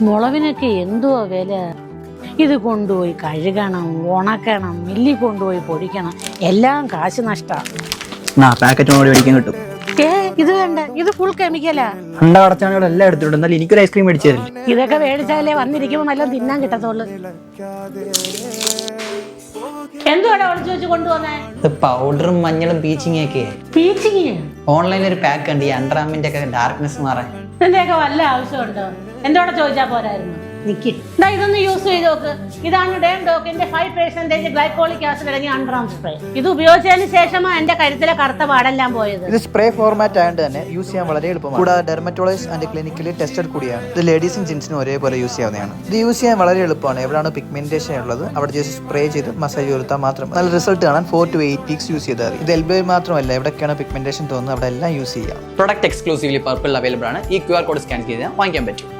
മുളവിനൊക്കെ എന്തുവാ വില. ഇത് കൊണ്ടുപോയി കഴുകണം, ഉണക്കണം, മില്ലിൽ കൊണ്ടുപോയി പൊടിക്കണം, എല്ലാം കാശ് നഷ്ടമാണ്. പാക്കറ്റോട് മേടിക്കാൻ കിട്ടും. ഇത് വേണ്ട, ഇത് ഫുൾ കെമിക്കലാ. അണ്ട കടച്ചാണ് എല്ലാം എടുത്തിട്ടുണ്ട്. എന്നാലും എനിക്കൊരു ഐസ്ക്രീം മേടിച്ചു തരില്ല. ഇതൊക്കെ മേടിച്ചാലേ വന്നിരിക്കുമ്പോ നല്ല തിന്നാൻ കിട്ടത്തുള്ളു. എന്തുവാടാ ഒളിച്ചു വെച്ച് കൊണ്ടുപോന്നെ? പൗഡറും മഞ്ഞളും പീച്ചിങ് ഒക്കെ. പീച്ചിങ് ഓൺലൈനിൽ ഒരു പാക്ക് ഉണ്ട്, ഈ അണ്ടർആർമിന്റെ ഒക്കെ ഡാർക്ക്നെസ് മാറാൻ. ഇതിന്റെയൊക്കെ വല്ല ആവശ്യമുണ്ടോ? എന്തോടെ ചോദിച്ചാ പോരായിരുന്നു. നിക്ക്, ഇതൊന്ന് യൂസ് ചെയ്ത് നോക്ക്. ഇതാണ് ഡേം ഡോക്കിന്റെ 5% ഗ്ലൈക്കോളിക് ആസിഡ് അടങ്ങിയ അണ്ടർആം സ്പ്രേ. ഇത് ഉപയോഗിച്ചതിന് ശേഷമാണ് എന്റെ കഴുത്തിലെ കറുത്ത പാടെല്ലാം പോയത്. ഇത് സ്പ്രേ ഫോർമാറ്റ് ആയതുകൊണ്ട് തന്നെ യൂസ് ചെയ്യാൻ വളരെ എളുപ്പമാണ്. കൂടാതെ ഡെർമറ്റോളജിസ്റ്റ് ആൻഡ് ക്ലിനിക്കലി ടെസ്റ്റഡ് കൂടിയാണ്. ഇത് ലേഡീസും ജെന്റ്സിനും ഒരേപോലെ യൂസ് ചെയ്യാവുന്നതാണ്. ഇത് യൂസ് ചെയ്യാൻ വളരെ എളുപ്പമാണ്. എവിടെയാണ് പിഗ്മെന്റേഷൻ ഉള്ളത് അവിടെ ജസ്റ്റ് സ്പ്രേ ചെയ്ത് മസാജ് കൊടുത്താൽ മാത്രം നല്ല റിസൾട്ട് കാണാൻ 4 to 8 weeks യൂസ് ചെയ്താൽ മതി. ഇത് എൽബോ മാത്രമല്ല, എവിടെയൊക്കെയാണ് പിഗ്മെന്റേഷൻ തോന്നുന്നത് അവിടെ എല്ലാം യൂസ് ചെയ്യാം. പ്രൊഡക്റ്റ് എക്സ്ക്ലൂസീവ്ലി പർപ്പിൾ അവൈലബിൾ ആണ്. ഈ QR കോഡ് സ്കാൻ ചെയ്താൽ വാങ്ങിക്കാൻ പറ്റും.